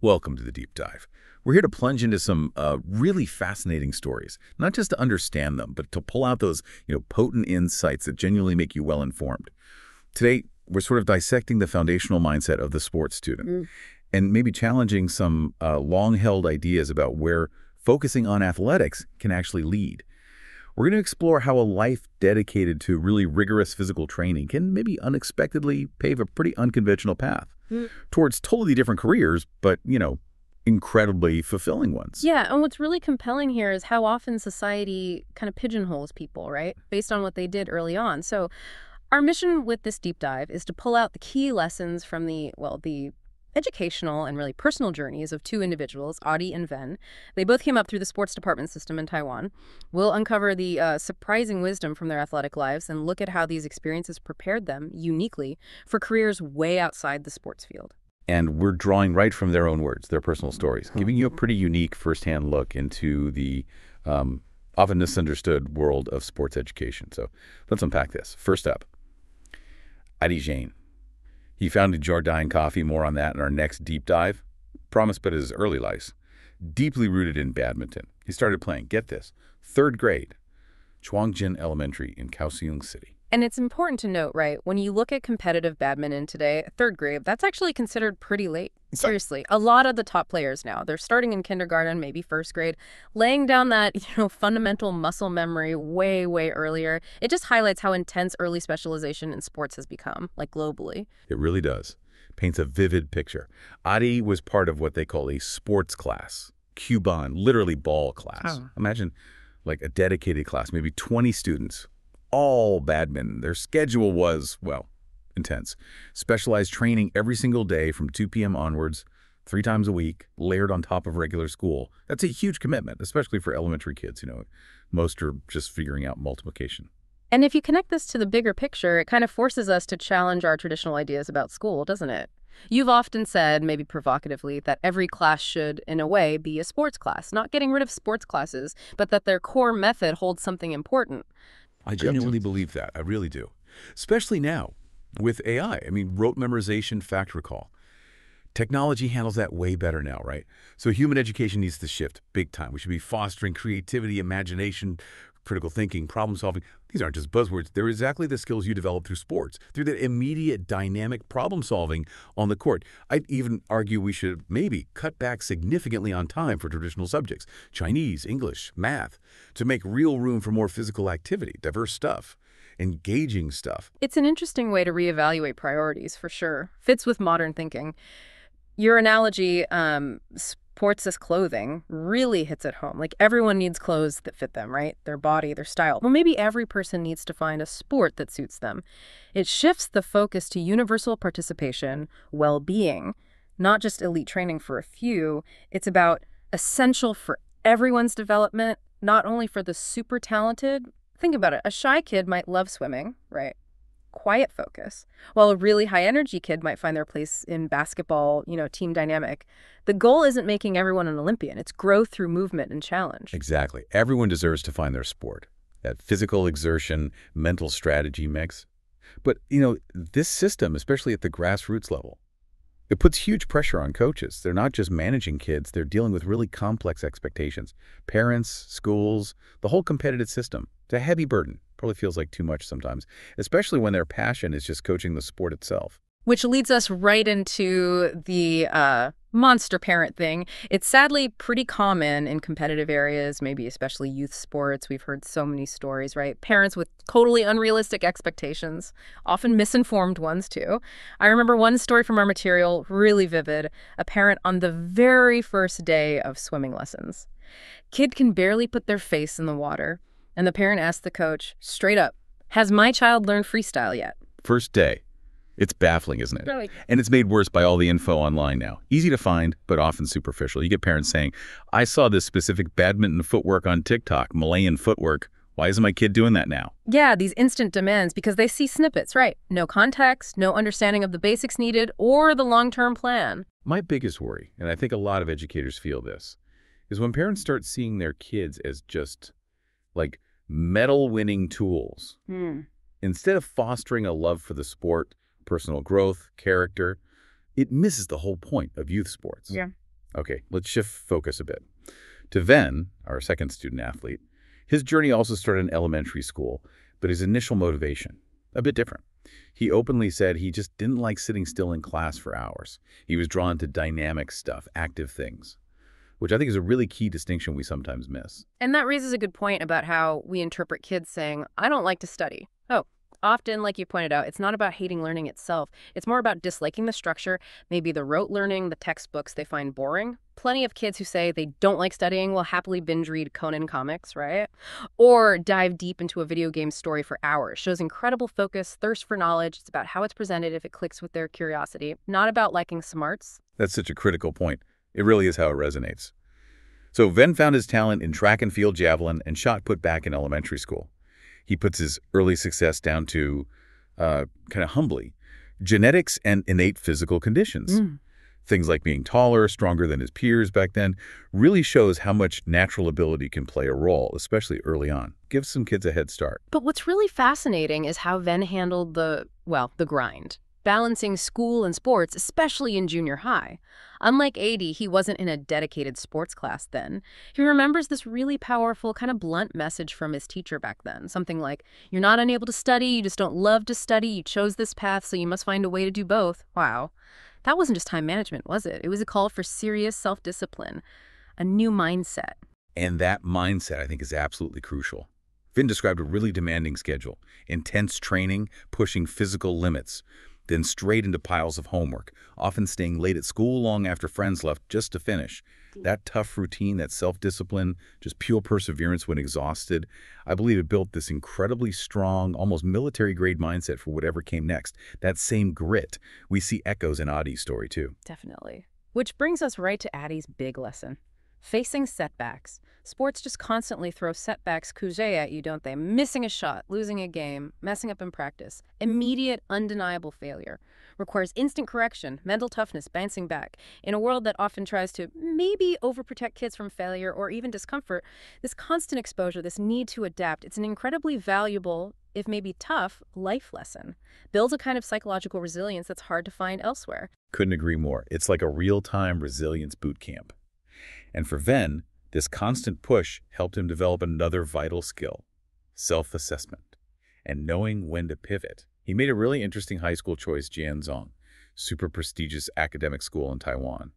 Welcome to the Deep Dive. We're here to plunge into some really fascinating stories, not just to understand them, but to pull out those potent insights that genuinely make you well-informed. Today, we're sort of dissecting the foundational mindset of the sports student and maybe challenging some long-held ideas about where focusing on athletics can actually lead. We're going to explore how a life dedicated to really rigorous physical training can maybe unexpectedly pave a pretty unconventional path towards totally different careers, but, incredibly fulfilling ones. Yeah, and what's really compelling here is how often society kind of pigeonholes people, right, based on what they did early on. So our mission with this deep dive is to pull out the key lessons from the educational and really personal journeys of two individuals, Adi and Ven. They both came up through the sports department system in Taiwan. We'll uncover the surprising wisdom from their athletic lives and look at how these experiences prepared them uniquely for careers way outside the sports field. And we're drawing right from their own words, their personal stories, giving you a pretty unique firsthand look into the often misunderstood world of sports education. So let's unpack this. First up, Adi Jain. He founded Judian Coffee. More on that in our next deep dive. Promise, but his early life, deeply rooted in badminton. He started playing, get this, 3rd grade, Chuangjin Elementary in Kaohsiung City. And it's important to note, right, when you look at competitive badminton today, 3rd grade, that's actually considered pretty late. Seriously, a lot of the top players now, they're starting in kindergarten, maybe 1st grade, laying down that, fundamental muscle memory way, way earlier. It just highlights how intense early specialization in sports has become, like globally. It really does. Paints a vivid picture. Adi was part of what they call a sports class, Cuban, literally ball class. Oh. Imagine like a dedicated class, maybe 20 students, all badminton. Their schedule was, intense. Specialized training every single day from 2 p.m. onwards, 3 times a week, layered on top of regular school. That's a huge commitment, especially for elementary kids. Most are just figuring out multiplication. And if you connect this to the bigger picture, it kind of forces us to challenge our traditional ideas about school, doesn't it? You've often said, maybe provocatively, that every class should, in a way, be a sports class. Not getting rid of sports classes, but that their core method holds something important. I genuinely believe that. I really do. Especially now with AI. Rote memorization, fact recall. Technology handles that way better now, right? So human education needs to shift big time. We should be fostering creativity, imagination, critical thinking, problem solving. These aren't just buzzwords. They're exactly the skills you develop through sports, through that immediate dynamic problem solving on the court. I'd even argue we should maybe cut back significantly on time for traditional subjects, Chinese, English, math, to make real room for more physical activity, diverse stuff, engaging stuff. It's an interesting way to reevaluate priorities, for sure. Fits with modern thinking. Your analogy, sports as clothing, really hits at home. Like, everyone needs clothes that fit them, right? Their body, their style. Well, maybe every person needs to find a sport that suits them. It shifts the focus to universal participation, well-being, not just elite training for a few. It's about essential for everyone's development, not only for the super talented. Think about it. A shy kid might love swimming, right? Quiet focus, while a really high-energy kid might find their place in basketball, team dynamic. The goal isn't making everyone an Olympian. It's growth through movement and challenge. Exactly. Everyone deserves to find their sport, that physical exertion, mental strategy mix. But, this system, especially at the grassroots level, it puts huge pressure on coaches. They're not just managing kids. They're dealing with really complex expectations. Parents, schools, the whole competitive system. It's a heavy burden. Probably feels like too much sometimes, especially when their passion is just coaching the sport itself. Which leads us right into the monster parent thing. It's sadly pretty common in competitive areas, maybe especially youth sports. We've heard so many stories, right? Parents with totally unrealistic expectations, often misinformed ones too. I remember one story from our material, really vivid. A parent on the very first day of swimming lessons. Kid can barely put their face in the water. And the parent asked the coach, straight up, has my child learned freestyle yet? First day. It's baffling, isn't it? Really? And it's made worse by all the info online now. Easy to find, but often superficial. You get parents saying, I saw this specific badminton footwork on TikTok, Malayan footwork. Why isn't my kid doing that now? Yeah, these instant demands because they see snippets, right? No context, no understanding of the basics needed, or the long-term plan. My biggest worry, and I think a lot of educators feel this, is when parents start seeing their kids as just like medal-winning tools. Instead of fostering a love for the sport, personal growth, character, it misses the whole point of youth sports. Yeah. Okay, let's shift focus a bit. To Ven, our second student athlete, his journey also started in elementary school, but his initial motivation, a bit different. He openly said he just didn't like sitting still in class for hours. He was drawn to dynamic stuff, active things, which I think is a really key distinction we sometimes miss. And that raises a good point about how we interpret kids saying, I don't like to study. Oh, often, like you pointed out, it's not about hating learning itself. It's more about disliking the structure, maybe the rote learning, the textbooks they find boring. Plenty of kids who say they don't like studying will happily binge read Conan comics, right? Or dive deep into a video game story for hours. Shows incredible focus, thirst for knowledge. It's about how it's presented if it clicks with their curiosity, not about liking smarts. That's such a critical point. It really is how it resonates. So Ven found his talent in track and field javelin and shot put back in elementary school. He puts his early success down to, kind of humbly, genetics and innate physical conditions. Things like being taller, stronger than his peers back then, really shows how much natural ability can play a role, especially early on. Gives some kids a head start. But what's really fascinating is how Ven handled the grind. Balancing school and sports, especially in junior high. Unlike 80, he wasn't in a dedicated sports class then. He remembers this really powerful, kind of blunt message from his teacher back then. Something like, you're not unable to study, you just don't love to study, you chose this path, so you must find a way to do both. Wow. That wasn't just time management, was it? It was a call for serious self-discipline, a new mindset. And that mindset, I think, is absolutely crucial. Vin described a really demanding schedule, intense training, pushing physical limits, then straight into piles of homework, often staying late at school long after friends left just to finish. That tough routine, that self-discipline, just pure perseverance when exhausted, I believe it built this incredibly strong, almost military-grade mindset for whatever came next. That same grit, we see echoes in Adi's story too. Definitely. Which brings us right to Adi's big lesson. Facing setbacks. Sports just constantly throw setbacks couché at you, don't they? Missing a shot, losing a game, messing up in practice. Immediate, undeniable failure. Requires instant correction, mental toughness, bouncing back. In a world that often tries to maybe overprotect kids from failure or even discomfort, this constant exposure, this need to adapt, it's an incredibly valuable, if maybe tough, life lesson. Builds a kind of psychological resilience that's hard to find elsewhere. Couldn't agree more. It's like a real-time resilience boot camp. And for Ven, this constant push helped him develop another vital skill, self-assessment, and knowing when to pivot. He made a really interesting high school choice, Jianzhong, super prestigious academic school in Taiwan.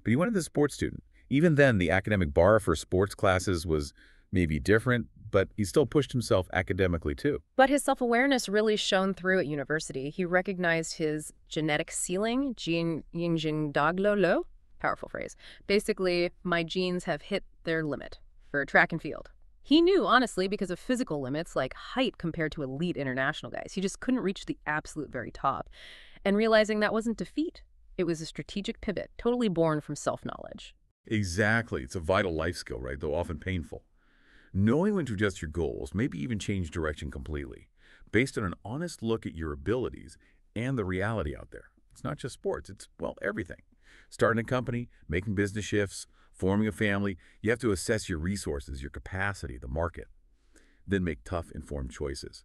But he wanted the sports student. Even then, the academic bar for sports classes was maybe different, but he still pushed himself academically too. But his self-awareness really shone through at university. He recognized his genetic ceiling, Daglo. Powerful phrase. Basically, my genes have hit their limit for track and field. He knew, honestly, because of physical limits like height compared to elite international guys. He just couldn't reach the absolute very top. And realizing that wasn't defeat. It was a strategic pivot, totally born from self-knowledge. Exactly. It's a vital life skill, right? Though often painful. Knowing when to adjust your goals, maybe even change direction completely, based on an honest look at your abilities and the reality out there. It's not just sports. It's, well, everything. Starting a company, making business shifts, forming a family, you have to assess your resources, your capacity, the market, then make tough, informed choices.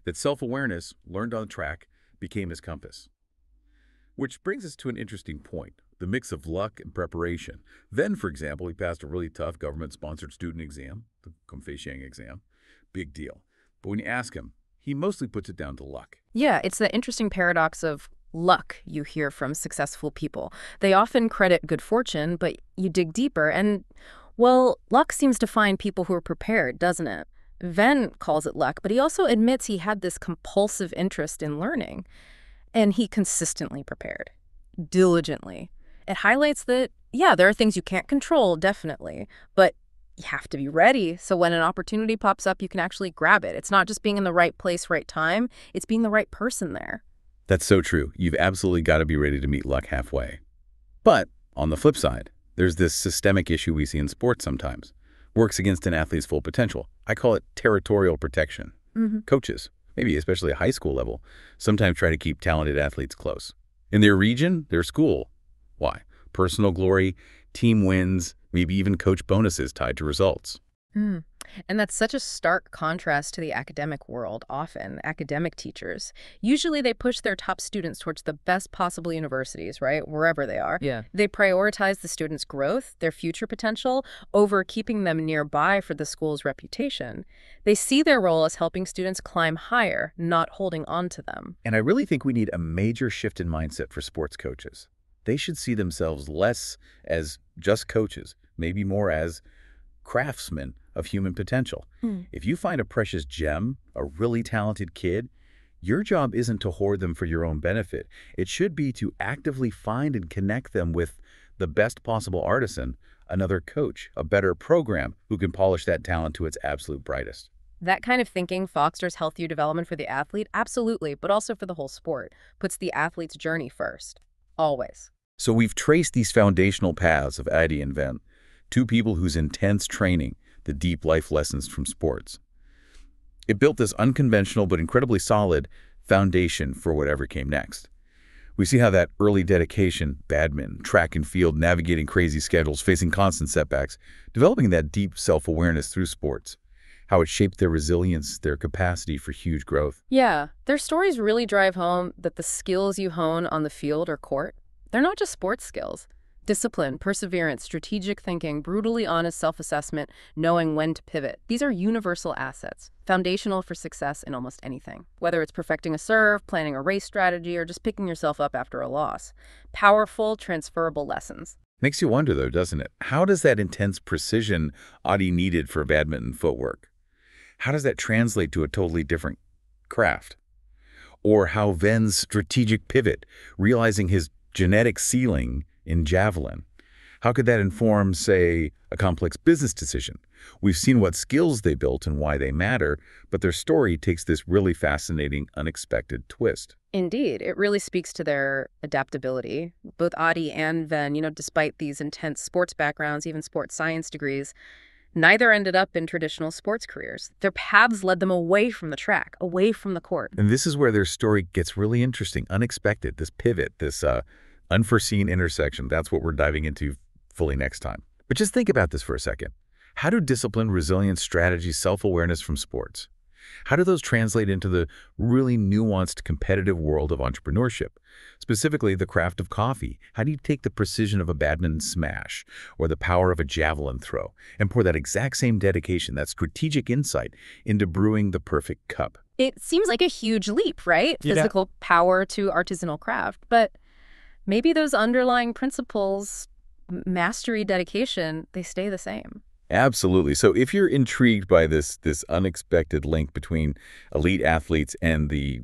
That self-awareness, learned on the track, became his compass. Which brings us to an interesting point, the mix of luck and preparation. Then, for example, he passed a really tough government-sponsored student exam, the Confessiang exam. Big deal. But when you ask him, he mostly puts it down to luck. Yeah, it's the interesting paradox of luck you hear from successful people. They often credit good fortune, but you dig deeper and, well, luck seems to find people who are prepared, doesn't it? Ven calls it luck, but he also admits he had this compulsive interest in learning, and he consistently prepared, diligently. It highlights that, yeah, there are things you can't control, definitely, but you have to be ready, so when an opportunity pops up, you can actually grab it. It's not just being in the right place, right time, it's being the right person there. That's so true. You've absolutely got to be ready to meet luck halfway. But on the flip side, there's this systemic issue we see in sports sometimes. Works against an athlete's full potential. I call it territorial protection. Coaches, maybe especially at high school level, sometimes try to keep talented athletes close. In their region, their school. Why? Personal glory, team wins, maybe even coach bonuses tied to results. And that's such a stark contrast to the academic world, often, academic teachers. Usually they push their top students towards the best possible universities, right, wherever they are. Yeah. They prioritize the students' growth, their future potential, over keeping them nearby for the school's reputation. They see their role as helping students climb higher, not holding on to them. And I really think we need a major shift in mindset for sports coaches. They should see themselves less as just coaches, maybe more as craftsmen of human potential. If you find a precious gem, a really talented kid, your job isn't to hoard them for your own benefit. It should be to actively find and connect them with the best possible artisan, another coach, a better program who can polish that talent to its absolute brightest. That kind of thinking fosters healthier development for the athlete, absolutely, but also for the whole sport. Puts the athlete's journey first. Always. So we've traced these foundational paths of Adi and Ven, two people whose intense training, the deep life lessons from sports. It built this unconventional but incredibly solid foundation for whatever came next. We see how that early dedication, badminton, track and field, navigating crazy schedules, facing constant setbacks, developing that deep self-awareness through sports, how it shaped their resilience, their capacity for huge growth. Yeah, their stories really drive home that the skills you hone on the field or court, they're not just sports skills. Discipline, perseverance, strategic thinking, brutally honest self-assessment, knowing when to pivot. These are universal assets, foundational for success in almost anything. Whether it's perfecting a serve, planning a race strategy, or just picking yourself up after a loss. Powerful, transferable lessons. Makes you wonder, though, doesn't it? How does that intense precision Adi needed for badminton footwork? How does that translate to a totally different craft? Or how Ven's strategic pivot, realizing his genetic ceiling in javelin, how could that inform, say, a complex business decision? We've seen what skills they built and why they matter, but their story takes this really fascinating, unexpected twist. Indeed, it really speaks to their adaptability. Both Adi and Ven, despite these intense sports backgrounds, even sports science degrees, neither ended up in traditional sports careers. Their paths led them away from the track, away from the court. And this is where their story gets really interesting, unexpected, this pivot, this unforeseen intersection. That's what we're diving into fully next time. But just think about this for a second. How do discipline, resilience, strategy, self-awareness from sports? How do those translate into the really nuanced competitive world of entrepreneurship? Specifically, the craft of coffee. How do you take the precision of a badminton smash or the power of a javelin throw and pour that exact same dedication, that strategic insight into brewing the perfect cup? It seems like a huge leap, right? Yeah. Physical power to artisanal craft. But maybe those underlying principles, mastery, dedication, they stay the same. Absolutely. So if you're intrigued by this unexpected link between elite athletes and the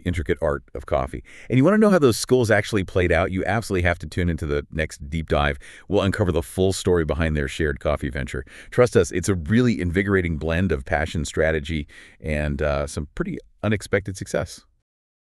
intricate art of coffee, and you want to know how those schools actually played out, you absolutely have to tune into the next deep dive. We'll uncover the full story behind their shared coffee venture. Trust us, it's a really invigorating blend of passion, strategy, and some pretty unexpected success.